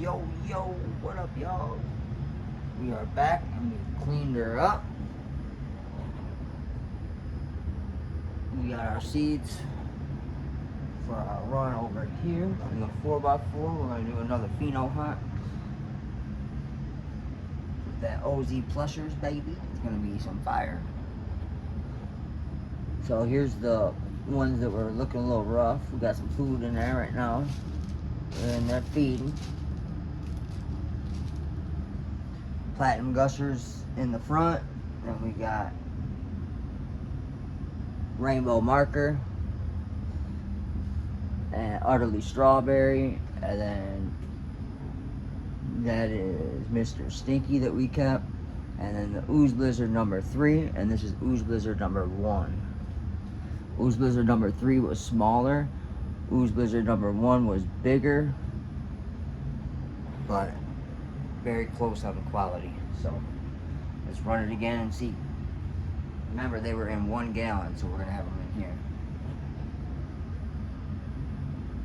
Yo, what up, y'all? We are back and we cleaned her up. We got our seeds for our run over here in the 4x4. We're going to do another pheno hunt with that OZ plushers, baby. It's going to be some fire. So here's the ones that were looking a little rough. We got some food in there right now, and they're feeding. Platinum gushers in the front, and we got rainbow marker and utterly strawberry, and then that is Mr. Stinky that we kept, and then the Ooze Blizzard number 3, and this is Ooze Blizzard number 1. Ooze Blizzard number 3 was smaller, Ooze Blizzard number 1 was bigger, but very close on the quality. So let's run it again and see. Remember, they were in 1 gallon, so we're gonna have them in here.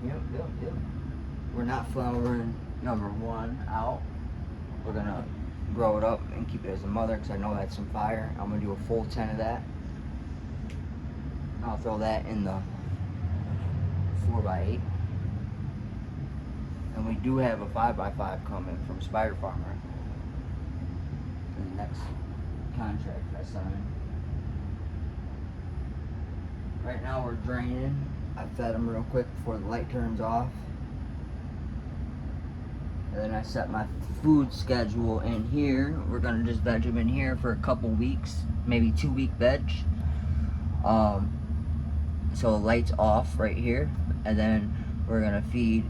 Yep. We're not flowering number 1 out. We're gonna grow it up and keep it as a mother, because I know that's some fire. I'm gonna do a full 10 of that. I'll throw that in the 4x8. And we do have a 5x5 coming from Spider Farmer in the next contract I sign. Right now we're draining. I fed them real quick before the light turns off. And then I set my food schedule in here. We're gonna just veg them in here for a couple weeks, maybe 2-week veg. So the light's off right here, and then we're gonna feed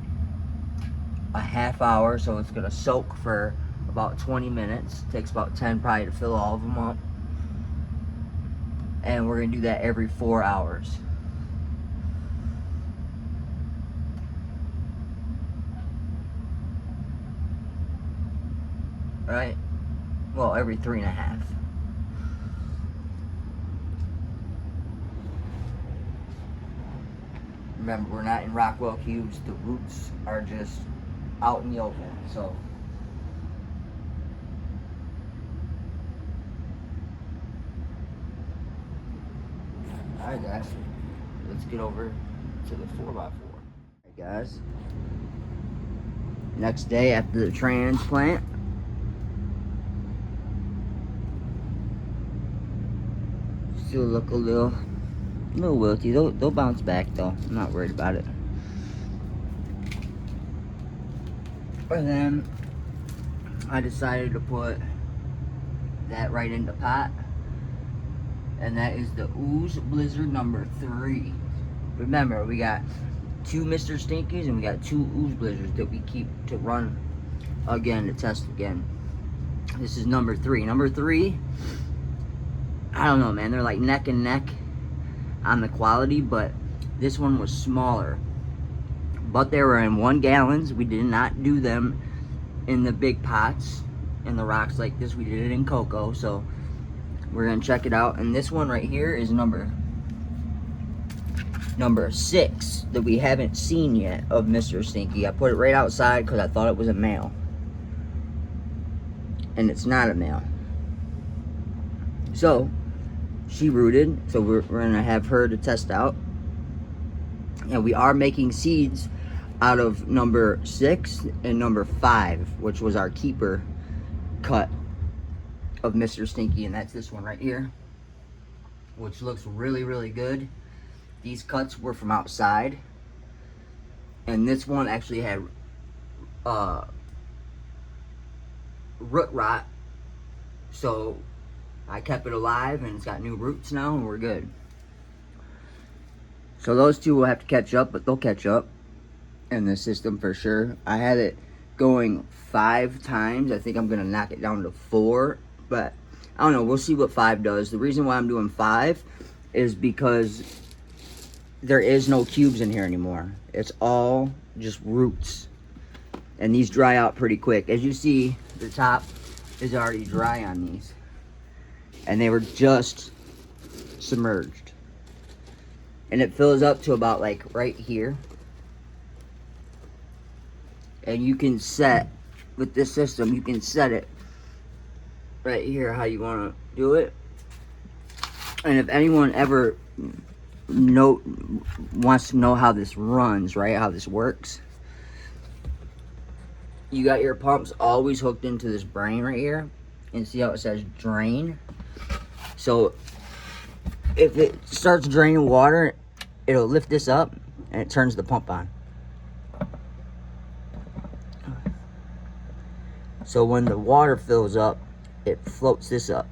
a half hour, so it's gonna soak for about 20 minutes. Takes about 10 probably to fill all of them up, and we're gonna do that every 4 hours. Right? Well, every 3.5. Remember, we're not in Rockwell cubes. The roots are just out in the open, so. Alright guys, let's get over to the 4x4. Alright guys, next day after the transplant. Still look a little wilty. They'll bounce back though. I'm not worried about it. And then I decided to put that right in the pot, and that is the Ooze Blizzard number 3. Remember, we got 2 Mr. Stinkies and we got 2 Ooze Blizzards that we keep to run again, to test again. This is number 3. Number 3, I don't know, man. They're like neck and neck on the quality, but this one was smaller. But they were in 1 gallons. We did not do them in the big pots in the rocks like this. We did it in cocoa, so we're gonna check it out. And this one right here is number 6 that we haven't seen yet of Mr. Stinky. I put it right outside because I thought it was a male, and it's not a male. So she rooted, so we're gonna have her to test out. And we are making seeds out of number 6 and number 5, which was our keeper cut of Mr. Stinky, and that's this one right here, which looks really good. These cuts were from outside, and this one actually had root rot, so I kept it alive, and it's got new roots now, and we're good. So those 2 will have to catch up, but they'll catch up in the system for sure. I had it going 5 times. I think I'm gonna knock it down to 4, but I don't know. We'll see what 5 does. The reason why I'm doing 5 is because there is no cubes in here anymore. It's all just roots, and these dry out pretty quick. As you see, the top is already dry on these, and they were just submerged, and it fills up to about like right here, and you can set with this system, you can set it right here how you want to do it. And if anyone ever wants to know how this runs, right, how this works, you got your pumps always hooked into this brain right here, and see how it says drain. So if it starts draining water, it'll lift this up and it turns the pump on. So when the water fills up, it floats this up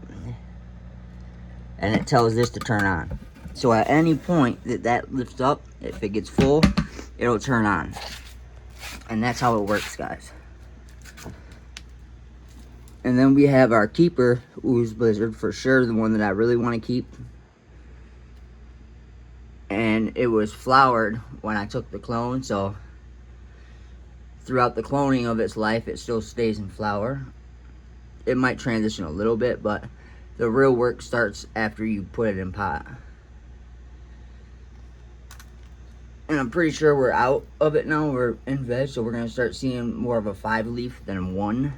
and it tells this to turn on. So at any point that lifts up, if it gets full, it'll turn on. And that's how it works, guys. And then we have our keeper ooze blizzard, for sure, the one that I really want to keep. And it was flowered when I took the clone, so throughout the cloning of its life, it still stays in flower. It might transition a little bit, but the real work starts after you put it in pot. And I'm pretty sure we're out of it now. We're in veg, so we're going to start seeing more of a 5-leaf than a 1.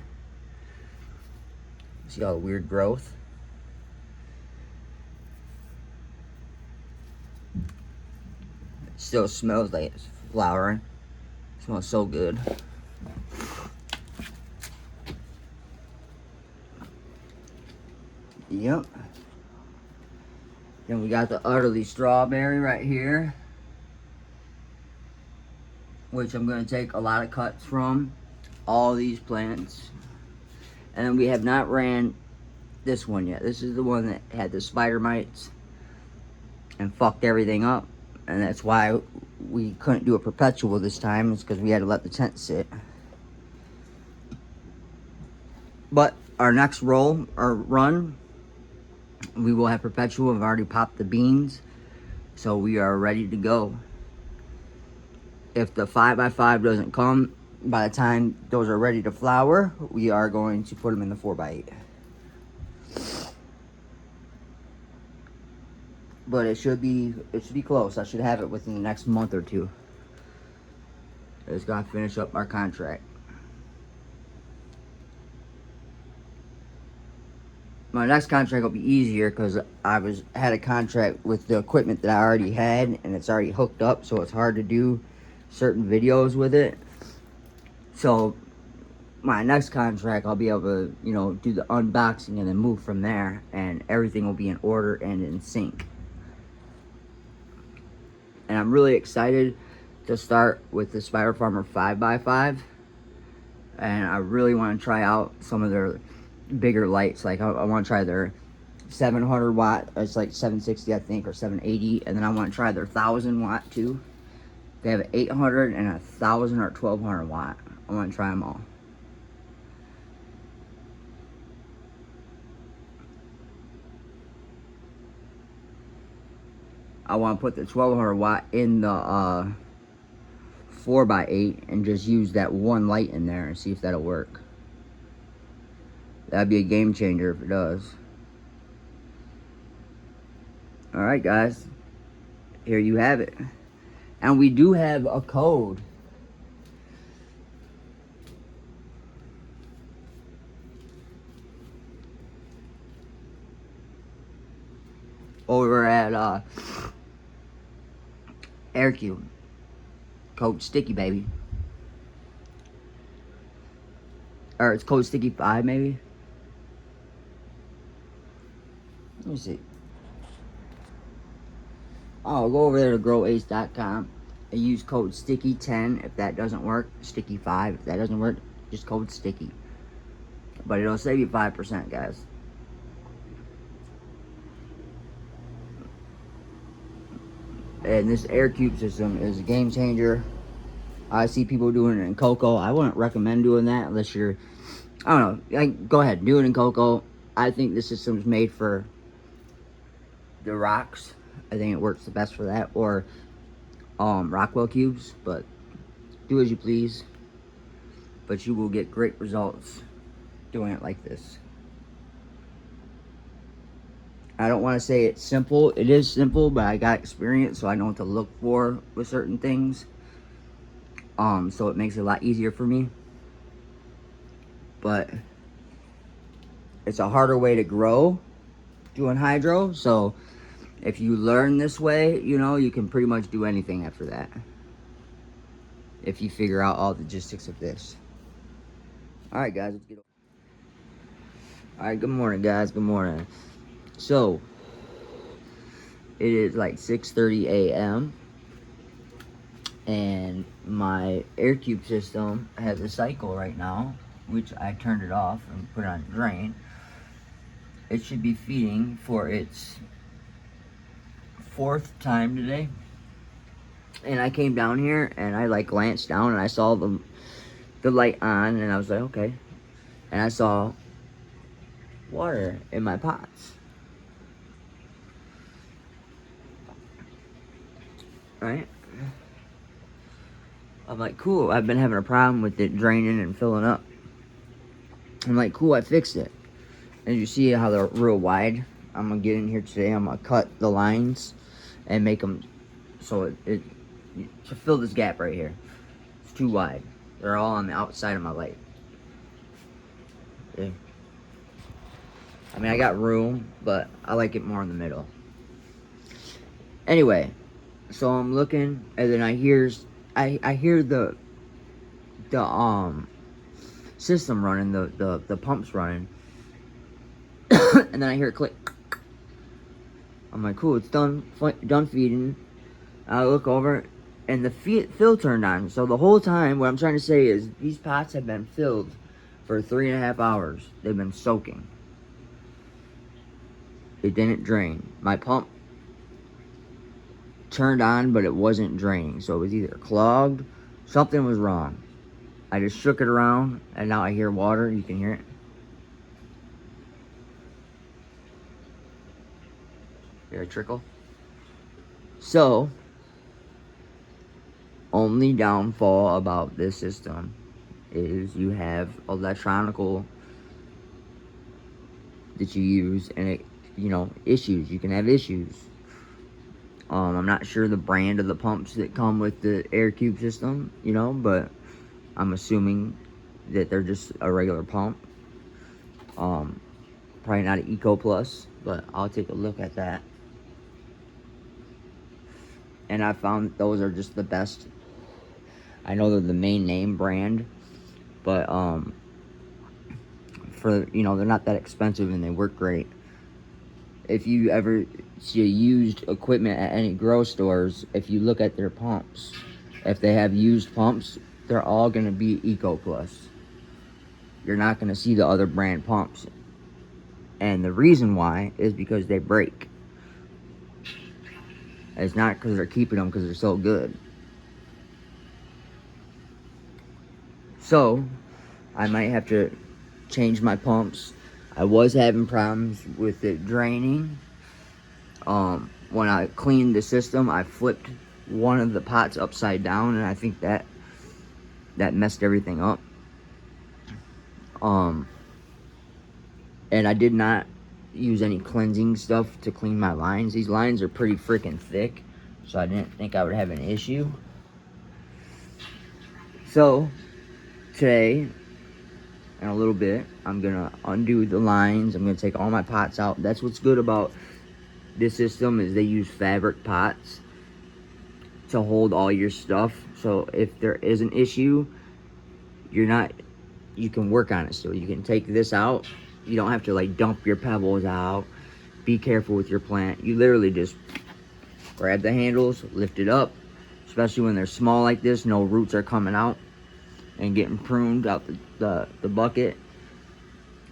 See all the weird growth? It still smells like it's flowering. It smells so good. Yep. Then we got the utterly strawberry right here, which I'm going to take a lot of cuts from all these plants. And then we have not ran this one yet. This is the one that had the spider mites and fucked everything up. And that's why we couldn't do a perpetual this time. It's because we had to let the tent sit. But our next roll or run, we will have perpetual. I've already popped the beans, so we are ready to go. If the 5x5 doesn't come by the time those are ready to flower, we are going to put them in the 4x8. But it should be close. I should have it within the next month or two. It's gonna finish up our contract. My next contract will be easier because I had a contract with the equipment that I already had, and it's already hooked up, so it's hard to do certain videos with it. So my next contract, I'll be able to, do the unboxing and then move from there, and everything will be in order and in sync. And I'm really excited to start with the Spider Farmer 5x5, and I really want to try out some of their bigger lights. Like I want to try their 700 watt, it's like 760 I think, or 780, and then I want to try their 1000 watt too. They have an 800 and a 1000 or 1200 watt. I want to try them all. I want to put the 1200 watt in the 4x8 and just use that one light in there and see if that'll work. That'd be a game changer if it does. Alright guys, here you have it. And we do have a code. Over at aircube. Code sticky, baby. Or it's code sticky 5 maybe. Let me see. Oh, go over there to growace.com and use code sticky10 if that doesn't work. Sticky 5 if that doesn't work. Just code sticky. But it'll save you 5%, guys. And this aircube system is a game changer. I see people doing it in cocoa. I wouldn't recommend doing that unless you're, I don't know, go ahead, do it in cocoa. I think this system is made for the rocks. I think it works the best for that, or Rockwell cubes, but do as you please. But you will get great results doing it like this. I don't want to say it's simple. It is simple, but I got experience, so I know what to look for with certain things. So it makes it a lot easier for me. but it's a harder way to grow doing hydro. So if you learn this way, you know, you can pretty much do anything after that, if you figure out all the logistics of this. All right, guys, let's get over. All right, good morning, guys. Good morning. So it is like 6:30 a.m. and my aircube system has a cycle right now, which I turned it off and put it on drain. It should be feeding for its 4th time today. And I came down here and I like glanced down and I saw the light on, and I was like, okay. And I saw water in my pots. Right? I'm like, cool. I've been having a problem with it draining and filling up. I'm like, cool, I fixed it. And you see how they're real wide? I'm gonna get in here today. I'm gonna cut the lines and make them so it to fill this gap right here. It's too wide. They're all on the outside of my light. Okay. I mean, I got room, but I like it more in the middle. Anyway, so I'm looking, and then I hear the system running, the pumps running, and then I hear it click. I'm like, cool, it's done feeding. I look over, and the fill turned on. So the whole time, what I'm trying to say is these pots have been filled for 3.5 hours. They've been soaking. It didn't drain. My pump turned on, but it wasn't draining. So it was either clogged, something was wrong. I just shook it around, and now I hear water. You can hear it. Hear a trickle? So, only downfall about this system is you have electronical that you use, and it, you know, issues. You can have issues. I'm not sure the brand of the pumps that come with the aircube system, you know, but I'm assuming that they're just a regular pump. Probably not an Eco Plus, but I'll take a look at that. And I found that those are just the best. I know they're the main name brand, but for, you know, they're not that expensive and they work great. If you ever see used equipment at any grow stores, if you look at their pumps, if they have used pumps, they're all going to be Eco Plus. You're not going to see the other brand pumps. And the reason why is because they break. It's not because they're keeping them because they're so good. So, I might have to change my pumps. I was having problems with it draining. When I cleaned the system, I flipped one of the pots upside down, and I think that messed everything up. And I did not use any cleansing stuff to clean my lines. These lines are pretty freaking thick, so I didn't think I would have an issue. So today, in a little bit, I'm gonna undo the lines. I'm gonna take all my pots out. That's what's good about this system, is they use fabric pots to hold all your stuff. So if there is an issue, you can work on it still. You can take this out. You don't have to like dump your pebbles out. Be careful with your plant. You literally just grab the handles, lift it up, especially when they're small like this, no roots are coming out and getting pruned out the bucket,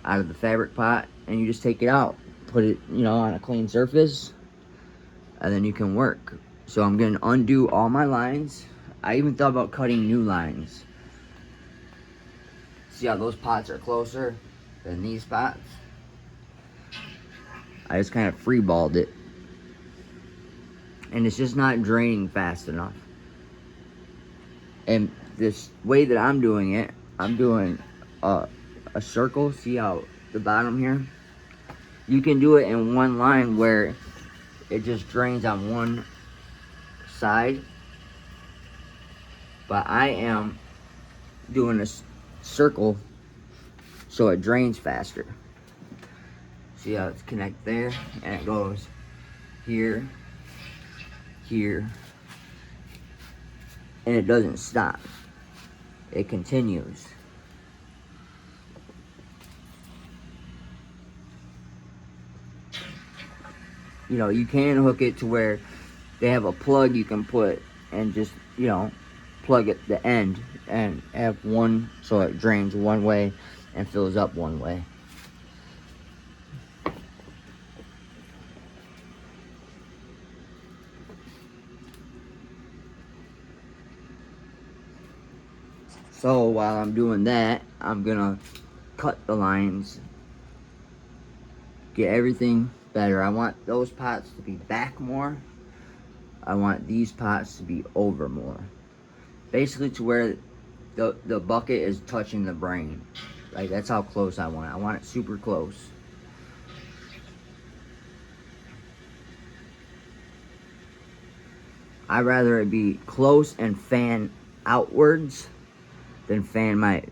out of the fabric pot, and you just take it out, put it, you know, on a clean surface, and then you can work. So I'm gonna undo all my lines. I even thought about cutting new lines. See how those pots are closer than these pots? I just kind of freeballed it, and it's just not draining fast enough. And this way that I'm doing it, I'm doing a circle. See how the bottom here? You can do it in one line where it just drains on one side, but I am doing a circle so it drains faster. See how it's connected there, and it goes here, here, and it doesn't stop. It continues. You know, you can hook it to where they have a plug you can put and just, you know, plug at the end and have one so it drains one way and fills up one way. So while I'm doing that, I'm gonna cut the lines, get everything better. I want those pots to be back more. I want these pots to be over more. Basically to where the bucket is touching the brain. Like, that's how close I want it. I want it super close. I'd rather it be close and fan outwards than fan my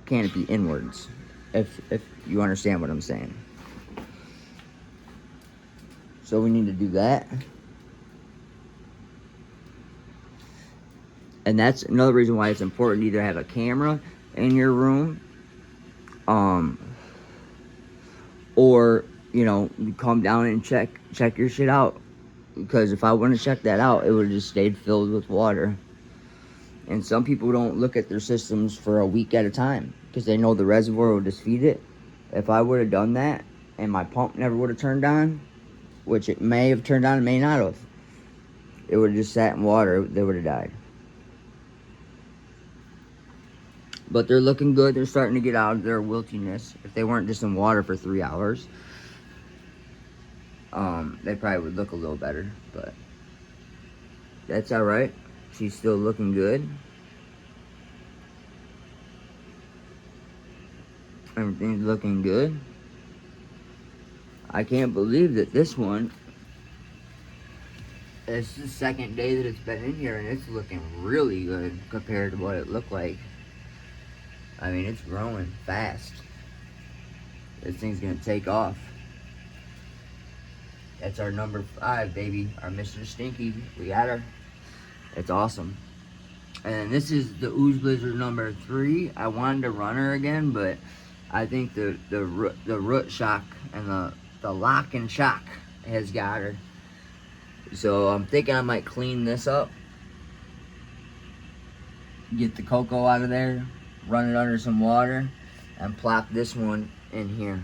canopy inwards. If you understand what I'm saying. So we need to do that. And that's another reason why it's important to either have a camera in your room, or, you know, you come down and check your shit out. Because if I wouldn't have checked that out, it would have just stayed filled with water. And some people don't look at their systems for a week at a time because they know the reservoir will just feed it. If I would have done that and my pump never would have turned on, which it may have turned on, it may not have, it would have just sat in water. They would have died. But they're looking good. They're starting to get out of their wiltiness. If they weren't just in water for 3 hours, they probably would look a little better. But that's all right. She's still looking good. Everything's looking good. I can't believe that this one, it's the second day that it's been in here and it's looking really good compared to what it looked like. I mean, it's growing fast. This thing's gonna take off. That's our number 5, baby. Our Mr. Stinky. We got her. It's awesome. And this is the Ooze Blizzard number 3. I wanted to run her again, but I think the root shock and the lock and shock has got her. So I'm thinking I might clean this up, get the cocoa out of there, run it under some water, and plop this one in here.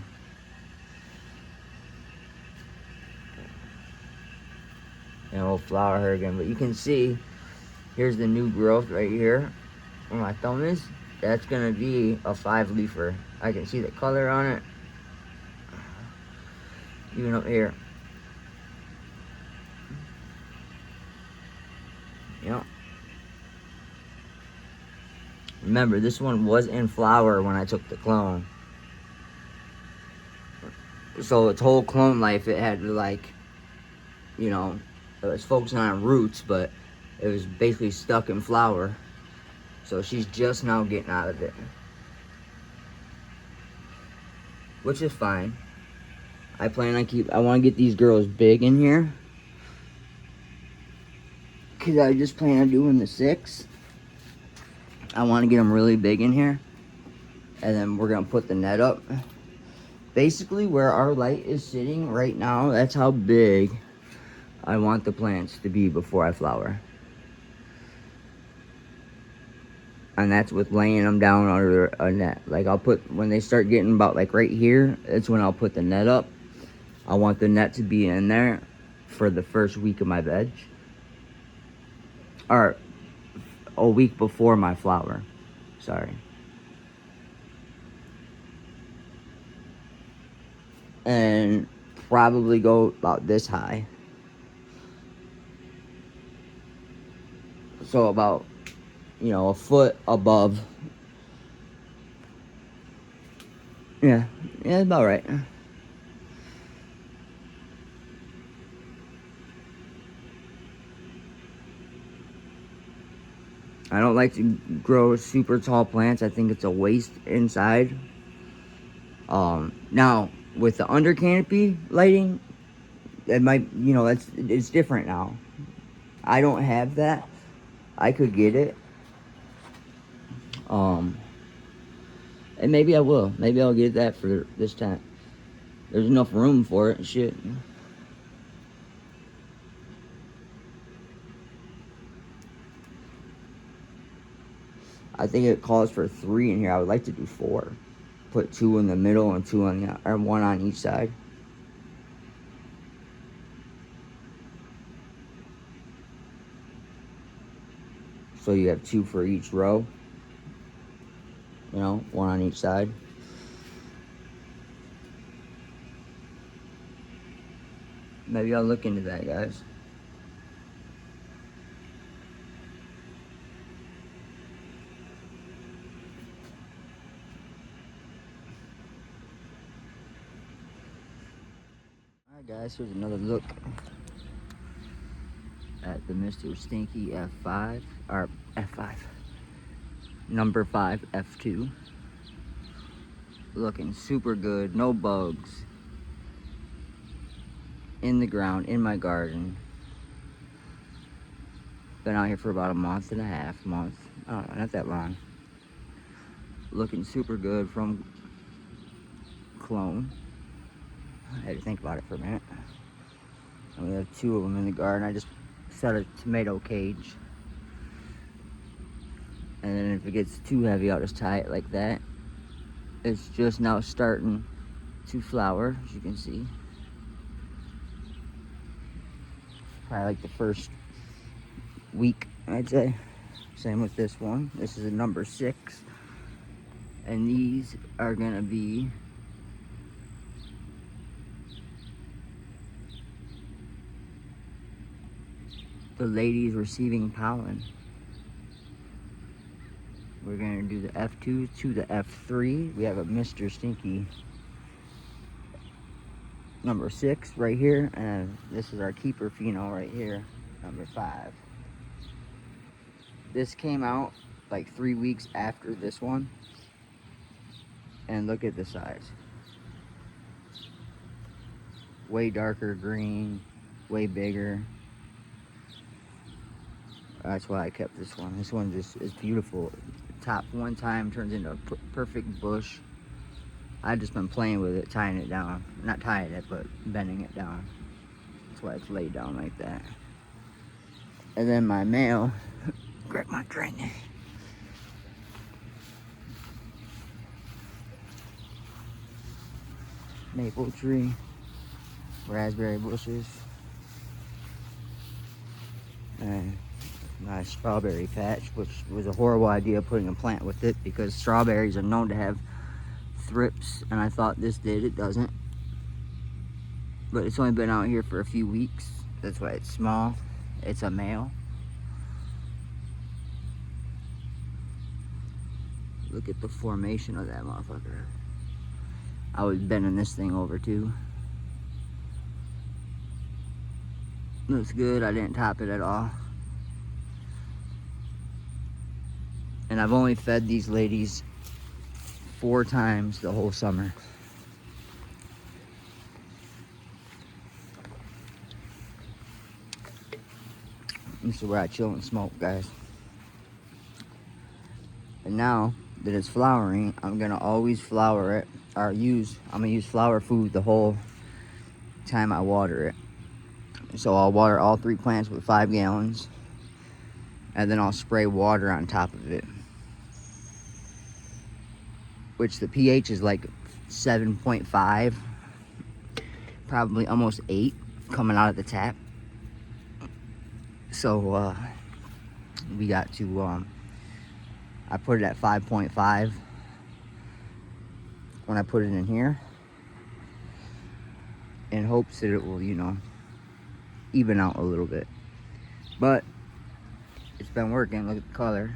And we'll flower her again. But you can see, here's the new growth right here where my thumb is. That's gonna be a 5-leafer. I can see the color on it. Even up here. Yep. Remember, this one was in flower when I took the clone. So its whole clone life, it had to, like, you know, it was focusing on roots, but it was basically stuck in flower. So she's just now getting out of it. Which is fine. I want to get these girls big in here. Because I just plan on doing the 6. I want to get them really big in here. And then we're going to put the net up. Basically, where our light is sitting right now, that's how big I want the plants to be before I flower. And that's with laying them down under a net. Like, I'll put, when they start getting about like right here, that's when I'll put the net up. I want the net to be in there for the first week of my veg. Or a week before my flower. Sorry. And probably go about this high. So about, you know, a foot above. Yeah, about right. I don't like to grow super tall plants. I think it's a waste inside. Now with the under canopy lighting, it might, you know, it's different now. I don't have that. I could get it. And maybe I will. Maybe I'll get that for this tent. There's enough room for it and shit. I think it calls for 3 in here. I would like to do 4. Put 2 in the middle and 2 on the, or 1 on each side. So you have 2 for each row. You know, 1 on each side. Maybe I'll look into that, guys. Alright guys, here's another look at the Mr. Stinky F5, or F5, number 5 F2. Looking super good, no bugs. In the ground, in my garden. Been out here for about a month and a half, I don't know, not that long. Looking super good from clone. I had to think about it for a minute. And we have 2 of them in the garden. I just set a tomato cage. And then if it gets too heavy, I'll just tie it like that. It's just now starting to flower, as you can see. Probably like the first week, I'd say. Same with this one. This is a number 6. And these are gonna be the ladies receiving pollen. We're gonna do the F2 to the F3. We have a Mr. Stinky number 6 right here, and this is our keeper pheno right here, number 5. This came out like 3 weeks after this one, and look at the size. Way darker green, way bigger. That's why I kept this one. This one just is beautiful. Top one time turns into a perfect bush. I've just been playing with it, tying it down. Not tying it, but bending it down. That's why it's laid down like that. And then my male, grab my drink. Maple tree, raspberry bushes, and my strawberry patch, which was a horrible idea putting a plant with it because strawberries are known to have thrips, and I thought this did. It doesn't, but it's only been out here for a few weeks. That's why it's small. It's a male. Look at the formation of that motherfucker. I was bending this thing over too. Looks good. I didn't top it at all. And I've only fed these ladies 4 times the whole summer. This is where I chill and smoke, guys. And now that it's flowering, I'm gonna always flower it, or I'm gonna use flower food the whole time I water it. So I'll water all 3 plants with 5 gallons, and then I'll spray water on top of it. Which the pH is like 7.5, probably almost 8 coming out of the tap. So we got to, I put it at 5.5 when I put it in here, in hopes that it will, you know, even out a little bit. But it's been working. Look at the color.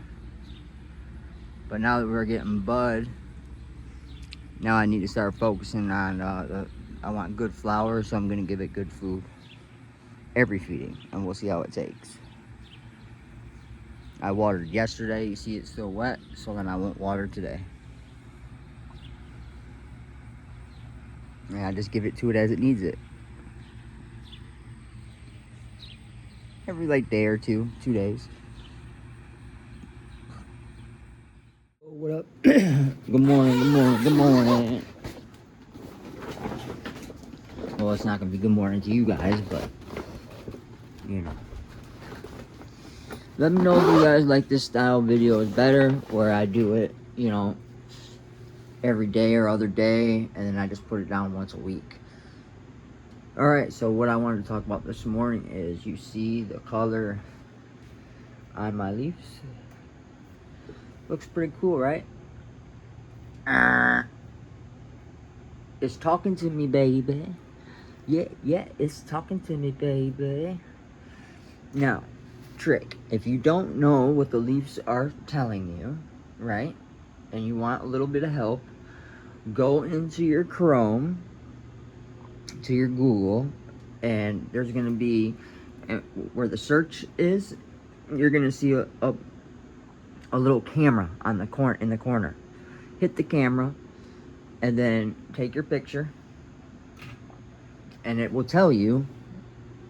But now that we're getting bud, now I need to start focusing on I want good flowers, so I'm gonna give it good food every feeding, and we'll see how it takes. I watered yesterday. You see it's still wet, so then I won't water today. And I just give it to it as it needs it. Every like day or two, 2 days. What up? Good morning, good morning, good morning. Well, it's not gonna be good morning to you guys, but you know. Let me know if you guys like this style video is better, where I do it, you know, every day or other day, and then I just put it down once a week. Alright, so what I wanted to talk about this morning is, you see the color on my leaves? Looks pretty cool, right? It's talking to me, baby. Yeah, it's talking to me, baby. Now, trick. If you don't know what the leaves are telling you, right, and you want a little bit of help, go into your Chrome, to your Google, and there's going to be, where the search is, you're going to see a little camera on the corner. Hit the camera, and then take your picture, and it will tell you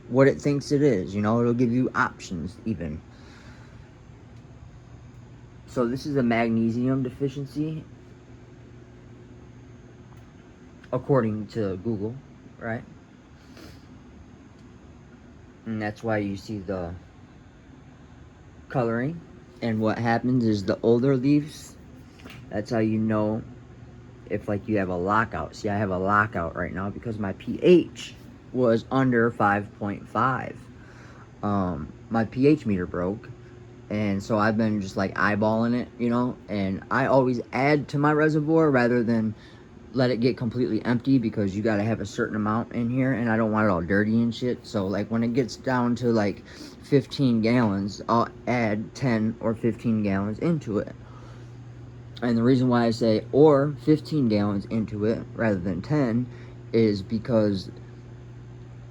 what it thinks it is. You know, it'll give you options even. So this is a magnesium deficiency, according to Google, right? And that's why you see the coloring. And what happens is, the older leaves, that's how you know if like you have a lockout. See, I have a lockout right now because my pH was under 5.5. My pH meter broke, and so I've been just like eyeballing it, you know, and I always add to my reservoir rather than let it get completely empty, because you got to have a certain amount in here, and I don't want it all dirty and shit. So like when it gets down to like 15 gallons, I'll add 10 or 15 gallons into it. And the reason why I say or 15 gallons into it rather than 10 is because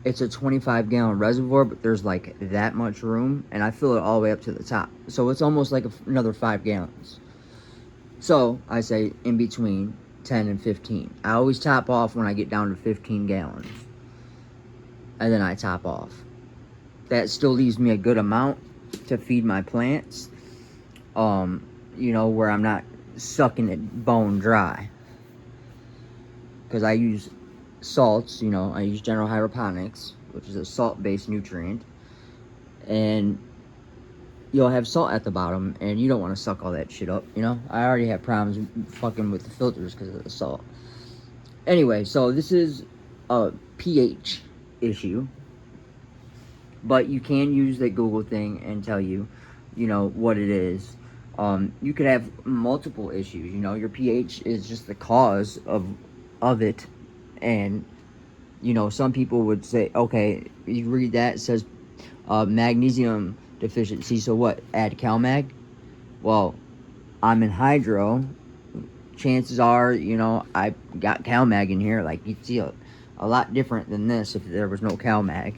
it's a 25-gallon reservoir, but there's like that much room, and I fill it all the way up to the top. So it's almost like another 5 gallons. So I say in between 10 and 15. I always top off when I get down to 15 gallons. And then I top off. That still leaves me a good amount to feed my plants. You know, where I'm not sucking it bone dry. Because I use salts, you know, I use general hydroponics, which is a salt-based nutrient. And you'll have salt at the bottom, and you don't want to suck all that shit up, you know? I already have problems fucking with the filters because of the salt. Anyway, so this is a pH issue, but you can use the Google thing and tell you, you know, what it is. You could have multiple issues, you know, your pH is just the cause of it, and, you know, some people would say, okay, you read that, it says magnesium deficiency, so what, add CalMag? Well, I'm in hydro, chances are, you know, I got CalMag in here. Like, you'd see a lot different than this if there was no CalMag.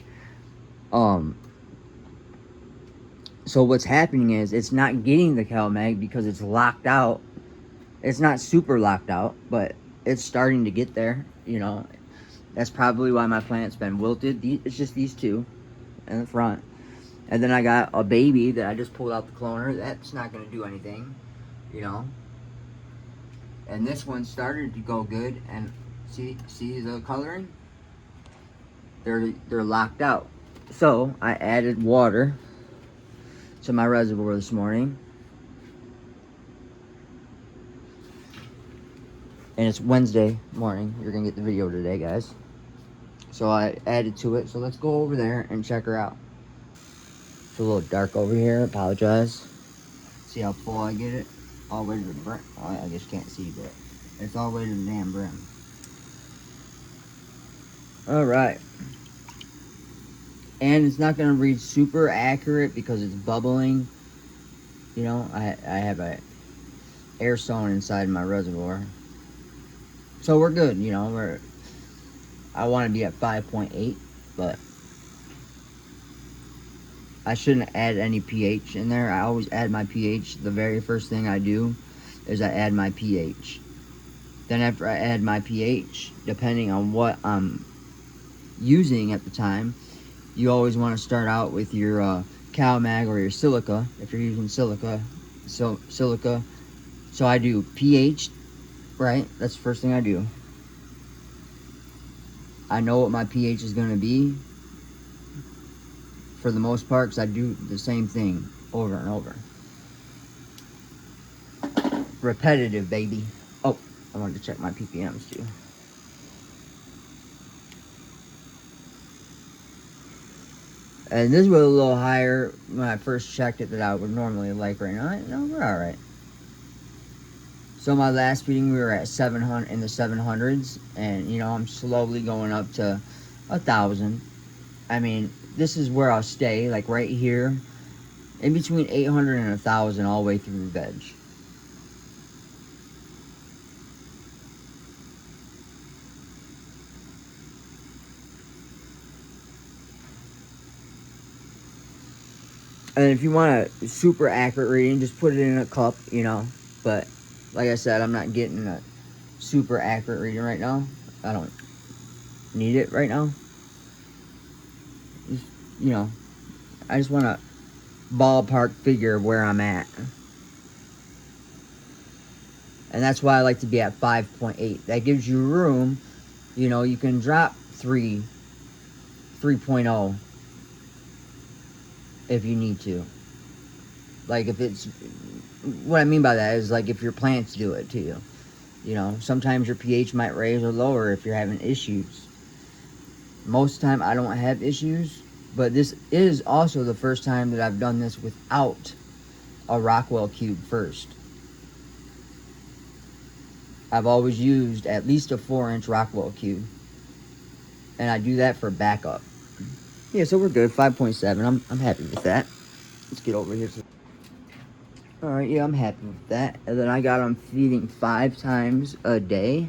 So what's happening is, it's not getting the CalMag because it's locked out. It's not super locked out, but it's starting to get there, you know. That's probably why my plant's been wilted. It's just these two in the front. And then I got a baby that I just pulled out the cloner. That's not going to do anything, you know. And this one started to go good. And see the coloring? They're locked out. So I added water to my reservoir this morning. And it's Wednesday morning. You're going to get the video today, guys. So I added to it. So let's go over there and check her out. It's a little dark over here. Apologize. See how full I get it? All the way to the brim. Well, I just can't see, but it's all the way to the damn brim. Alright. And it's not going to read super accurate because it's bubbling. You know, I have a air zone inside my reservoir. So we're good, you know. I want to be at 5.8, but I shouldn't add any pH in there. I always add my pH. The very first thing I do is I add my pH. Then after I add my pH, depending on what I'm using at the time, you always want to start out with your CalMag or your silica, if you're using silica. So I do pH, right? That's the first thing I do. I know what my pH is going to be for the most part, because I do the same thing over and over. Repetitive, baby. Oh, I wanted to check my ppms too. And this was a little higher when I first checked it than I would normally like right now. No, we're all right. So my last feeding, we were at 700 in the 700s, and you know, I'm slowly going up to 1,000. I mean, this is where I'll stay, like right here, in between 800 and 1,000 all the way through veg. And if you want a super accurate reading, just put it in a cup, you know. But like I said, I'm not getting a super accurate reading right now. I don't need it right now. Just, you know, I just want a ballpark figure of where I'm at. And that's why I like to be at 5.8. That gives you room, you know, you can drop 3.0 if you need to. Like if it's, what I mean by that is like if your plants do it to you. You know, sometimes your pH might raise or lower if you're having issues. Most of the time I don't have issues, but this is also the first time that I've done this without a Rockwell cube first. I've always used at least a 4-inch Rockwell cube, and I do that for backup. Yeah, so we're good. 5.7. I'm happy with that. Let's get over here. Alright, yeah, I'm happy with that. And then I got them feeding 5 times a day.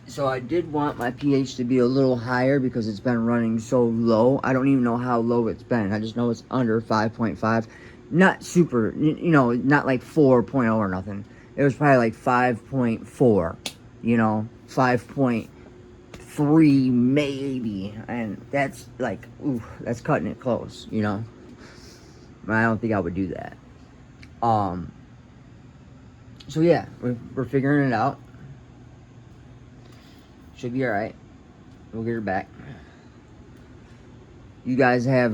So I did want my pH to be a little higher because it's been running so low. I don't even know how low it's been. I just know it's under 5.5. Not super, you know, not like 4.0 or nothing. It was probably like 5.4, you know, 5.3 maybe. And that's like, ooh, that's cutting it close, you know. I don't think I would do that. So yeah, we're figuring it out. Should be alright. We'll get her back. You guys have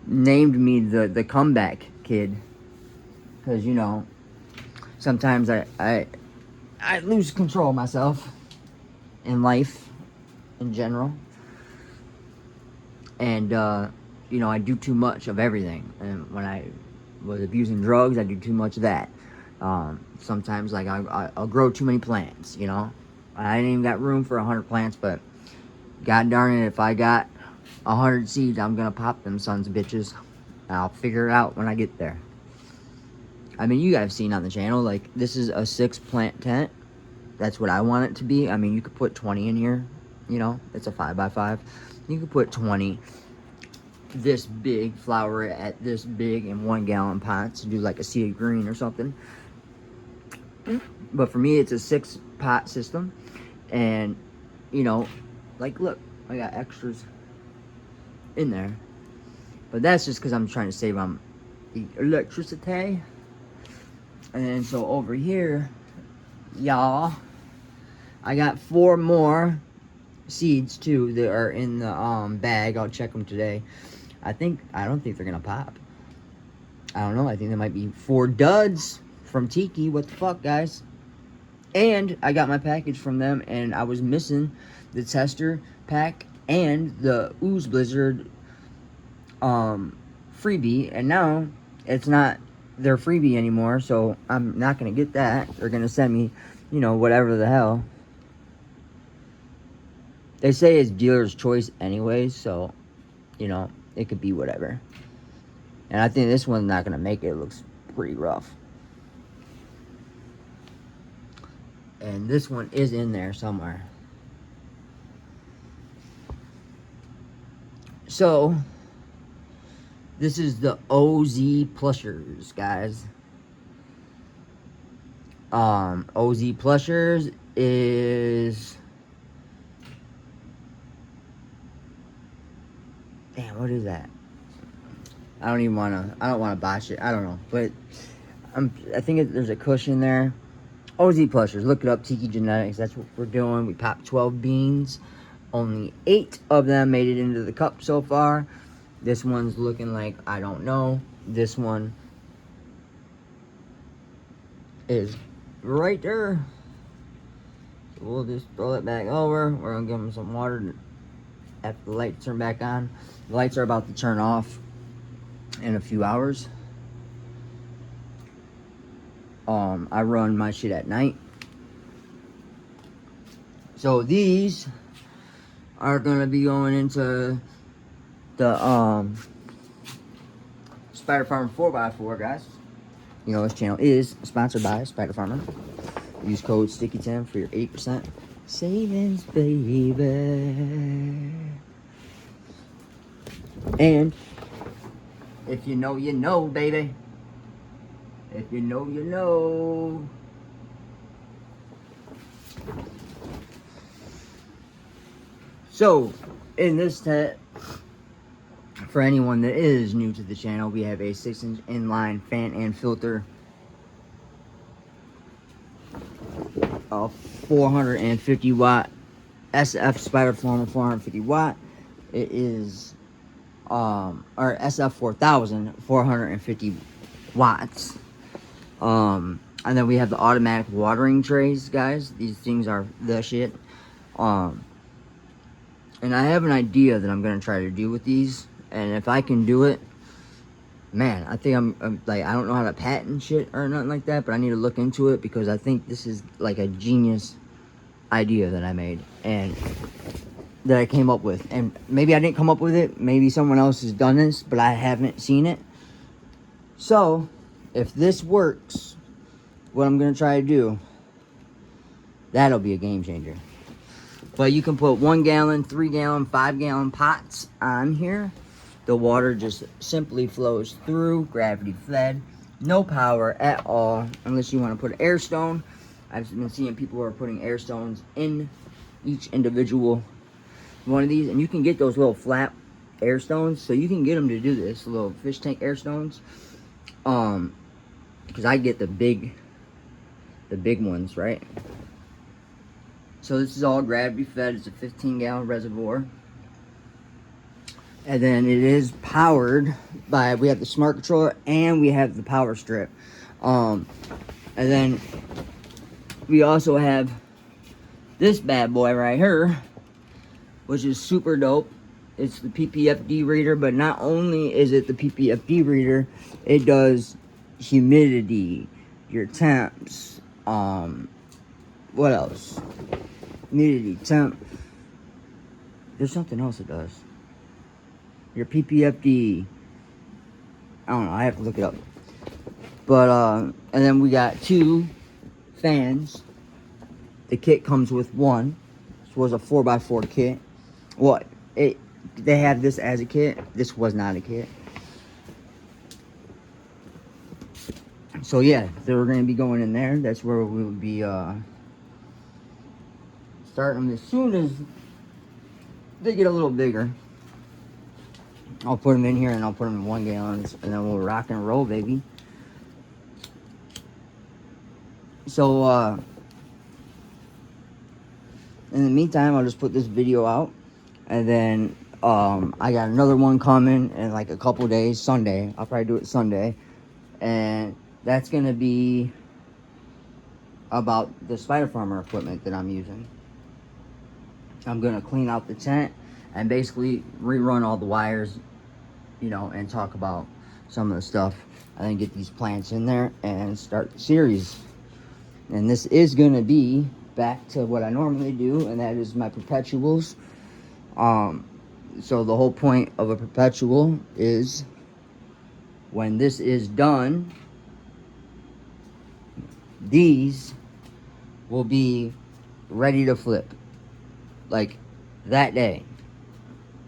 named me the comeback kid, because you know sometimes I lose control of myself in life in general, and you know, I do too much of everything. And when I was abusing drugs, I do too much of that. Sometimes like I'll grow too many plants, you know. I ain't even got room for 100 plants, but god darn it, if I got 100 seeds, I'm gonna pop them sons of bitches. I'll figure it out when I get there. I mean, you guys have seen on the channel, like, this is a 6-plant tent. That's what I want it to be. I mean, you could put 20 in here, you know. It's a 5x5. You could put 20 this big flower at this big in 1-gallon pots to do like a sea of green or something. But for me, it's a 6-pot system. And, you know, like, look, I got extras in there. But that's just because I'm trying to save on the electricity. And then so over here, y'all, I got 4 more seeds too that are in the bag. I'll check them today. I don't think they're gonna pop. I don't know. I think there might be 4 duds from Tiki. What the fuck, guys? And I got my package from them, and I was missing the tester pack and the Ooze Blizzard freebie, and now it's not their freebie anymore, so I'm not gonna get that. They're gonna send me, you know, whatever the hell. They say it's dealer's choice anyways, so, you know, it could be whatever. And I think this one's not gonna make it. It looks pretty rough. And this one is in there somewhere. So, this is the OZ Plushers, guys. OZ Plushers is, damn, what is that? I don't want to botch it. I don't know, but I think there's a cushion there. OZ Plushers, look it up, Tiki Genetics. That's what we're doing. We popped 12 beans. Only 8 of them made it into the cup so far. This one's looking like, I don't know. This one is right there. So we'll just throw it back over. We're gonna give them some water after the lights turn back on. The lights are about to turn off in a few hours. I run my shit at night. So these are gonna be going into the Spider Farmer 4x4, guys. You know, this channel is sponsored by Spider Farmer. Use code STICKY10 for your 8% savings, baby. And if you know, you know, baby. If you know, you know. So, in this tent, for anyone that is new to the channel, we have a 6-inch inline fan and filter, a 450 watt SF Spider Farmer 450 watt. It is our SF 4000 450 watts. And then we have the automatic watering trays, guys. These things are the shit. And I have an idea that I'm gonna try to do with these, and if I can do it, man, I think I'm like, I don't know how to patent shit or nothing like that, but I need to look into it, because I think this is like a genius idea that I made and that I came up with. And maybe I didn't come up with it, maybe someone else has done this, but I haven't seen it. So if this works, what I'm gonna try to do, that'll be a game changer. But you can put 1 gallon, 3 gallon, 5 gallon pots on here. The water just simply flows through, gravity fed, no power at all, unless you want to put an air stone. I've been seeing people who are putting air stones in each individual one of these, and you can get those little flat air stones, so you can get them to do this, little fish tank air stones. Because I get the big ones, right? So this is all gravity fed. It's a 15-gallon reservoir. And then it is powered by, we have the smart controller and we have the power strip. And then we also have this bad boy right here, which is super dope. It's the PPFD reader, but not only is it the PPFD reader, it does humidity, your temps, what else? Humidity, temp. There's something else it does. Your PPFD. I don't know, I have to look it up. But, and then we got 2 fans. The kit comes with 1. This was a 4x4 kit. What? They have this as a kit. This was not a kit. So yeah, so we're going to be going in there. That's where we will be starting them as soon as they get a little bigger. I'll put them in here and I'll put them in 1 gallons, and then we'll rock and roll, baby. So in the meantime, I'll just put this video out, and then I got another one coming in like a couple days. Sunday, I'll probably do it Sunday, and that's gonna be about the Spider Farmer equipment that I'm using. I'm gonna clean out the tent and basically rerun all the wires, you know, and talk about some of the stuff, and then get these plants in there and start the series. And this is gonna be back to what I normally do, and that is my perpetuals. So the whole point of a perpetual is, when this is done, these will be ready to flip. Like that day,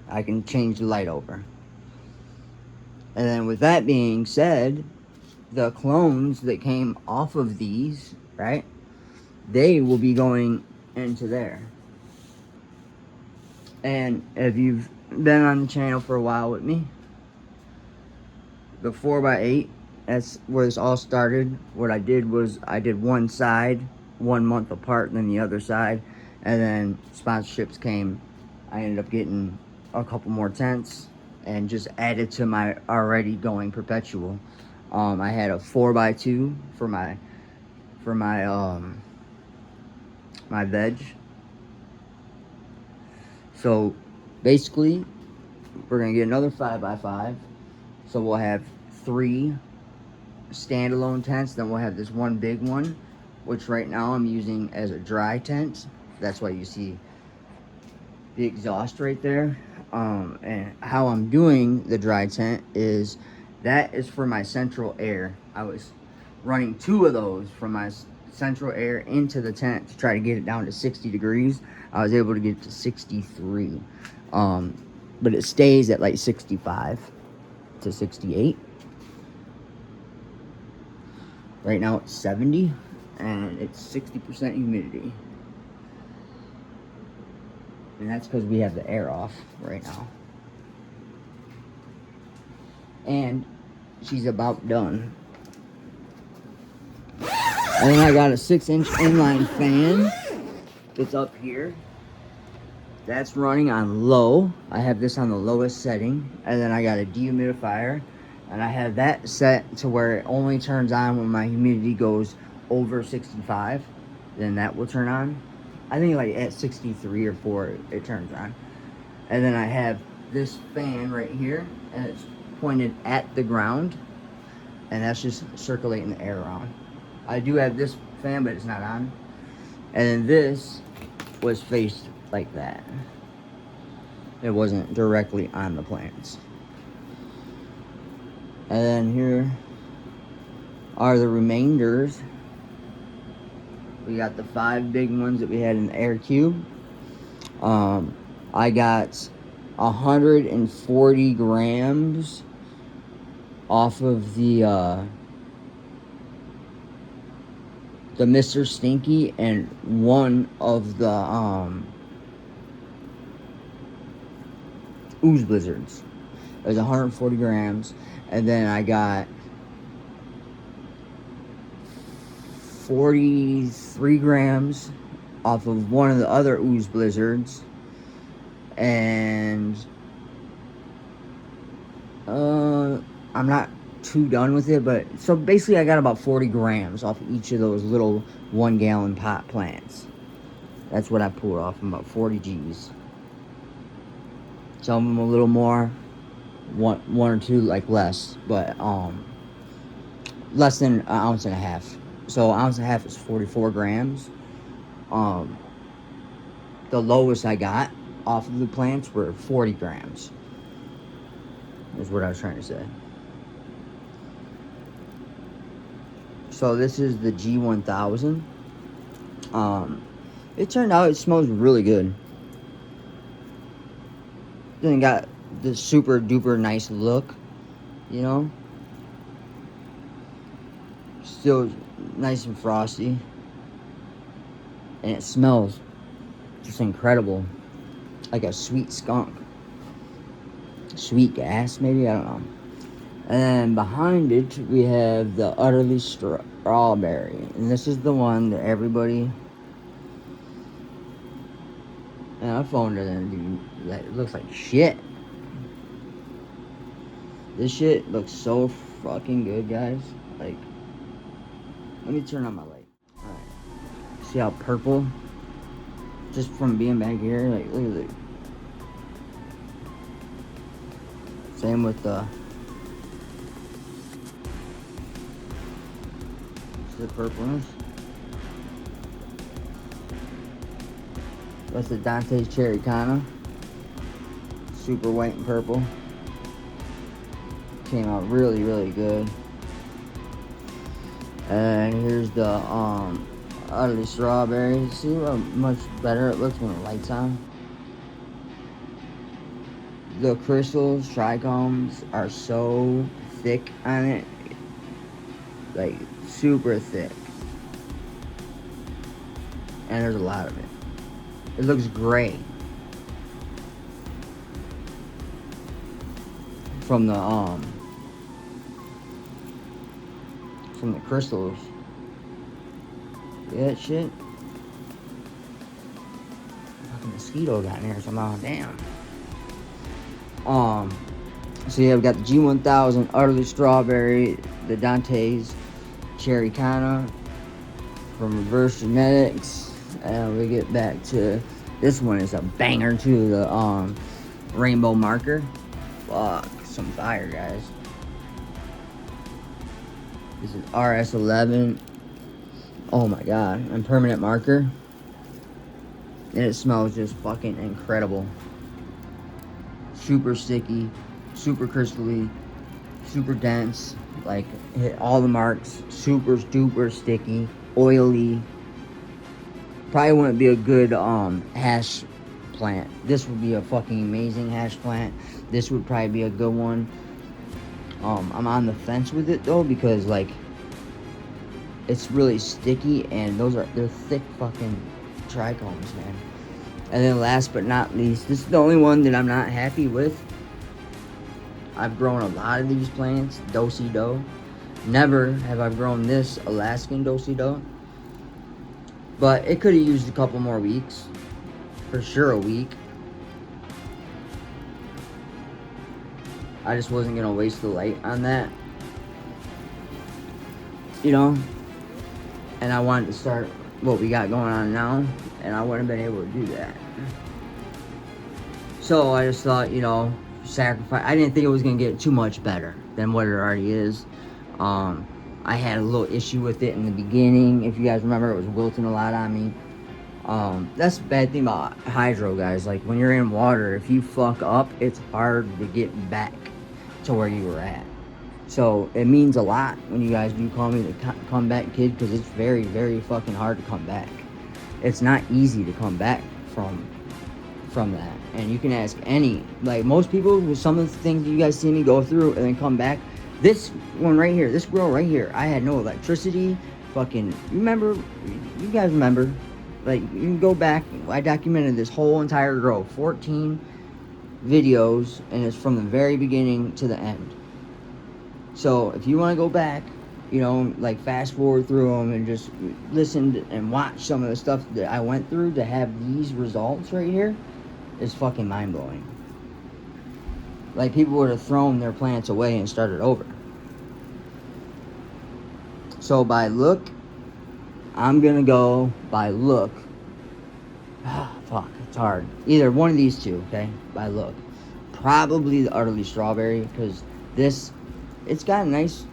I can change the light over. And then with that being said, the clones that came off of these right? They will be going into there. And if you've been on the channel for a while with me, the 4x8, that's where this all started. What I did was I did one side 1 month apart than the other side, and then sponsorships came. I ended up getting a couple more tents and just added to my already going perpetual. I had a 4x2 for my my veg. So basically we're gonna get another 5x5, so we'll have 3 standalone tents, then we'll have this one big one, which right now I'm using as a dry tent. That's why you see the exhaust right there. And how I'm doing the dry tent is, that is for my central air. I was running 2 of those from my central air into the tent to try to get it down to 60 degrees. I was able to get it to 63, but it stays at like 65 to 68. Right now it's 70 and it's 60% humidity. And that's because we have the air off right now. And she's about done. And then I got a 6-inch inline fan that's up here. That's running on low. I have this on the lowest setting. And then I got a dehumidifier. And I have that set to where it only turns on when my humidity goes over 65. Then that will turn on. I think like at 63 or 4 it turns on. And then I have this fan right here, and it's pointed at the ground, and that's just circulating the air around. I do have this fan, but it's not on. And then this was faced like that. It wasn't directly on the plants. And then here are the remainders. We got the 5 big ones that we had in the aircube. I got 140 grams off of the Mr. Stinky, and 1 of the Ooze Blizzards. It was 140 grams. And then I got 43 grams off of one of the other Ooze Blizzards. And I'm not too done with it, but so basically I got about 40 grams off of each of those little 1-gallon pot plants. That's what I pulled off, about 40 G's. Some of them a little more, one or two like less, but less than an ounce and a half. So an ounce and a half is 44 grams. The lowest I got off of the plants were 40 grams. Is what I was trying to say. So this is the G1000. It turned out it smells really good. Then got this super duper nice look, you know. Still nice and frosty. And it smells just incredible. Like a sweet skunk. Sweet gas, maybe? I don't know. And then behind it, we have the Utterly Strawberry. And this is the one that everybody... And I phoned it in, dude. That looks like shit. This shit looks so fucking good, guys. Like, let me turn on my light. Alright. See how purple? Just from being back here, like, look at it. Same with the purpleness. That's the Dante's Cherry Cana. Super white and purple. Came out really, really good. And here's the Utterly Strawberry. See how much better it looks when the light's on? The crystals, trichomes, are so thick on it. Like, super thick. and there's a lot of it. It looks gray from the crystals. Yeah, that shit. Fucking mosquito got in here somehow. Damn. So yeah, we got the G1000, Utterly Strawberry, the Dante's, Cherry Kana from Reverse Genetics, and we get back to this one is a banger too, the Rainbow Marker. Fuck, some fire, guys. This is RS11. Oh my god, and permanent marker, and it smells just fucking incredible. Super sticky, super crystally, super dense, like hit all the marks. Super duper sticky, oily. Probably wouldn't be a good hash plant. This would be a fucking amazing hash plant. This would probably be a good one. I'm on the fence with it though, because like it's really sticky, and they're thick fucking trichomes, man. And then last but not least, this is the only one that I'm not happy with. I've grown a lot of these plants, Do-si-do. Never have I grown this Alaskan Do-si-do. But it could have used a couple more weeks. For sure a week. I just wasn't going to waste the light on that. You know? And I wanted to start what we got going on now. And I wouldn't have been able to do that. So I just thought, you know, sacrifice. I didn't think it was going to get too much better than what it already is. I had a little issue with it in the beginning. If you guys remember, it was wilting a lot on me. That's the bad thing about hydro, guys. Like, when you're in water, if you fuck up, it's hard to get back to where you were at. So it means a lot when you guys do call me the comeback kid, because it's very, very fucking hard to come back. It's not easy to come back from that. And you can ask any, like, most people with some of the things you guys see me go through and then come back. This one right here, this girl right here, I had no electricity. Fucking, you guys remember, like, you can go back. I documented this whole entire grow, 14 videos, and it's from the very beginning to the end. So if you want to go back, you know, like, fast forward through them and just listen and watch some of the stuff that I went through to have these results right here, is fucking mind-blowing. Like, people would have thrown their plants away and started over. So by look, I'm gonna go by look. Fuck, it's hard. Either one of these two, okay? By look. Probably the Utterly Strawberry, because this, it's got a nice,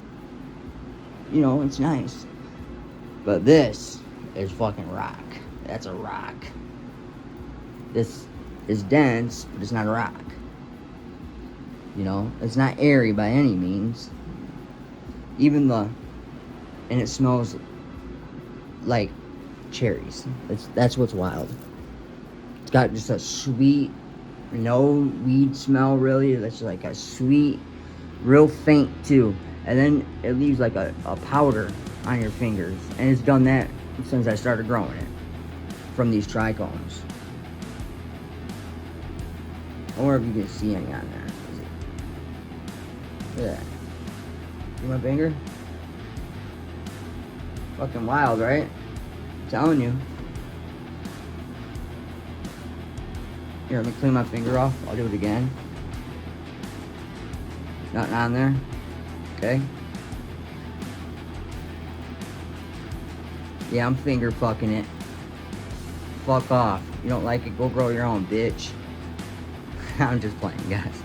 you know, it's nice. But this is fucking rock. That's a rock. This is dense, but it's not a rock. You know, it's not airy by any means. And it smells like cherries. That's what's wild. It's got just a sweet, no weed smell really. That's like a sweet, real faint too. And then it leaves like a powder on your fingers. And it's done that since I started growing it from these trichomes. I wonder if you can see any on there. Look at that. See my finger? Fucking wild, right? I'm telling you. Here, let me clean my finger off. I'll do it again. Nothing on there. Okay. Yeah, I'm finger fucking it. Fuck off. You don't like it, go grow your own, bitch. I'm just playing, guys.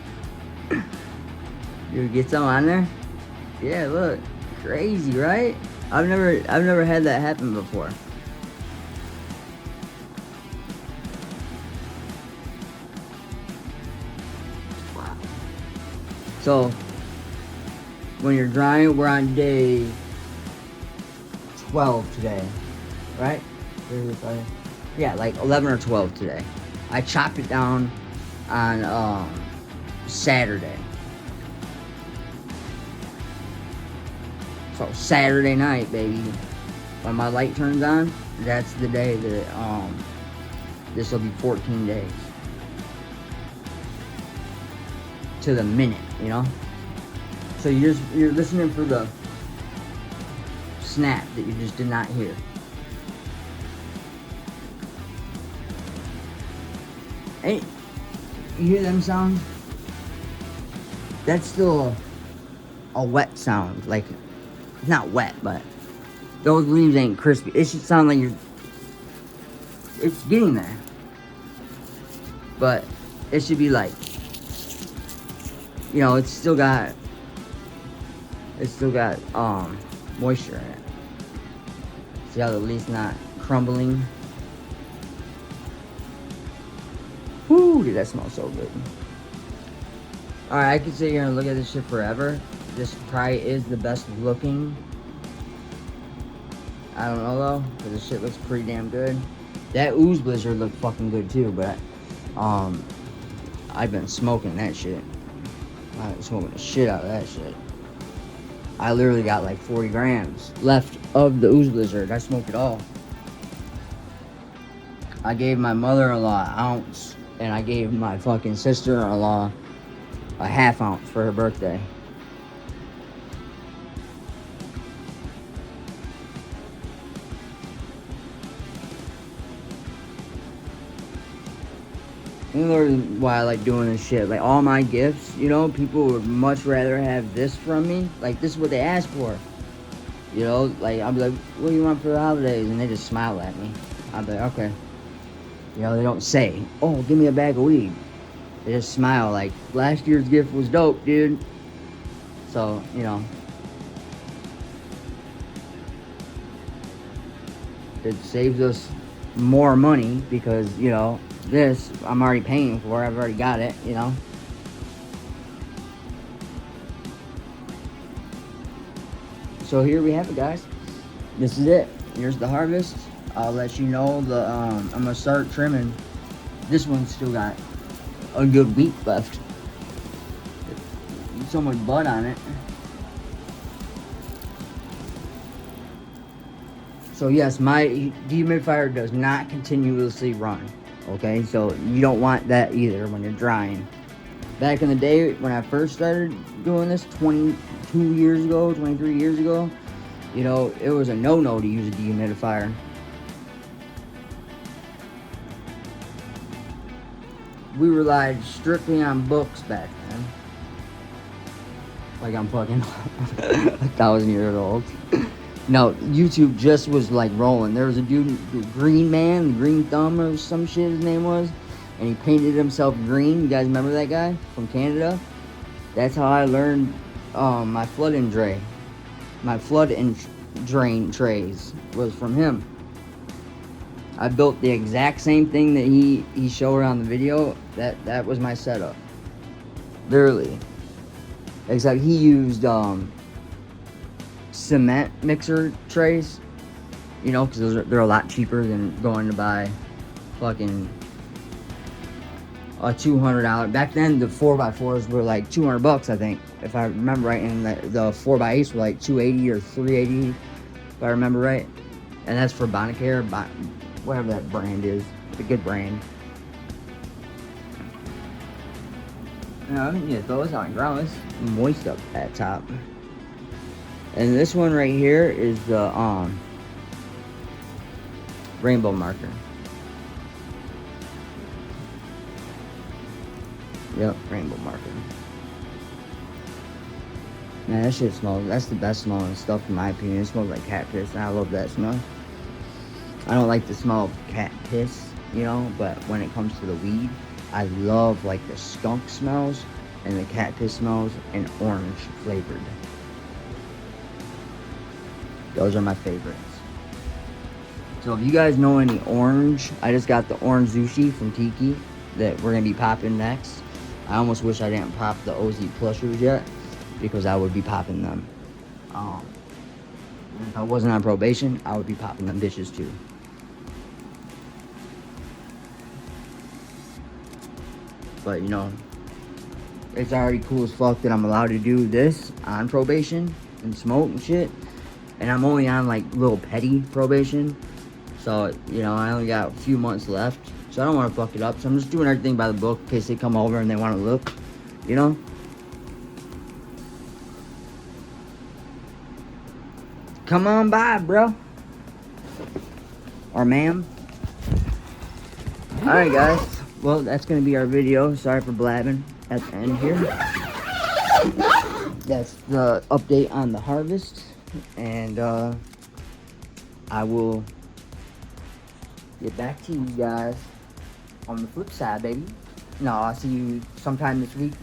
You get some on there? Yeah, look. Crazy, right? I've never had that happen before. Wow. So when you're drying, we're on day 12 today, right? Yeah, like 11 or 12 today. I chopped it down on Saturday. So Saturday night, baby, when my light turns on, that's the day that this will be 14 days to the minute, you know. So you're listening for the snap that you just did not hear. Hey, you hear them sounds? That's still a wet sound. Like, it's not wet, but those leaves ain't crispy. It should sound like it's getting there. But it should be like, you know, it's still got moisture in it. See how the leaf's not crumbling? Whoo, dude, that smells so good. Alright, I could sit here and look at this shit forever. This probably is the best looking. I don't know though, because this shit looks pretty damn good. That Ooze Blizzard looked fucking good too, but I've been smoking that shit. I've been smoking the shit out of that shit. I literally got like 40 grams left of the Ooze Blizzard. I smoked it all. I gave my mother-in-law an ounce, and I gave my fucking sister-in-law a half ounce for her birthday. And the reason why I like doing this shit, like all my gifts, you know, people would much rather have this from me. Like, this is what they ask for. You know, like, I'll be like, what do you want for the holidays? And they just smile at me. I'll be like, okay. You know, they don't say, oh, give me a bag of weed. They just smile like, last year's gift was dope, dude. So, you know. It saves us more money because, you know, this I'm already paying for. I've already got it, you know. So here we have it, guys. This is it. Here's the harvest. I'll let you know I'm gonna start trimming. This one's still got a good week left. So much bud on it. So yes, my dehumidifier does not continuously run. Okay, so you don't want that either when you're drying. Back in the day when I first started doing this 22 years ago, 23 years ago, you know, it was a no-no to use a dehumidifier. We relied strictly on books back then. Like I'm fucking 1,000 years old. No, YouTube just was like rolling. There was a dude, Green Man, Green Thumb or some shit his name was. And he painted himself green. You guys remember that guy from Canada? That's how I learned my flood and drain. My flood and drain trays was from him. I built the exact same thing that he showed on the video. That was my setup. Literally. Except he used cement mixer trays, you know, because they're a lot cheaper than going to buy fucking a $200. Back then the 4x4s were like $200, I think, if I remember right, and the 4x8s were like $280 or $380, if I remember right. And that's for Bonicare, whatever that brand is, it's a good brand. No, I think you throw this out on the ground. It's moist up at top. And this one right here is the rainbow marker. Yep, rainbow marker. Man, that shit smells. That's the best smelling stuff in my opinion. It smells like cat piss, and I love that smell. I don't like the smell of cat piss, you know, but when it comes to the weed, I love like the skunk smells and the cat piss smells and orange flavored. Those are my favorites. So if you guys know any orange, I just got the orange sushi from Tiki that we're going to be popping next. I almost wish I didn't pop the OZ Plushers yet, because I would be popping them. If I wasn't on probation, I would be popping them bitches too. But you know, it's already cool as fuck that I'm allowed to do this on probation and smoke and shit. And I'm only on like little petty probation. So, you know, I only got a few months left. So I don't want to fuck it up. So I'm just doing everything by the book in case they come over and they want to look, you know. Come on by, bro. Or ma'am. Alright, guys. Well, that's going to be our video. Sorry for blabbing at the end here. That's the update on the harvest. And I will get back to you guys on the flip side, baby. No, I'll see you sometime this week.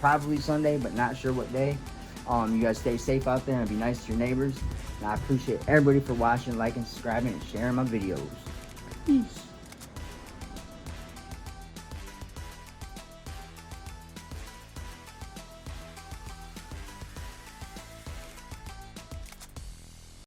Probably Sunday, but not sure what day. You guys stay safe out there and be nice to your neighbors. And I appreciate everybody for watching, liking, subscribing, and sharing my videos. Peace.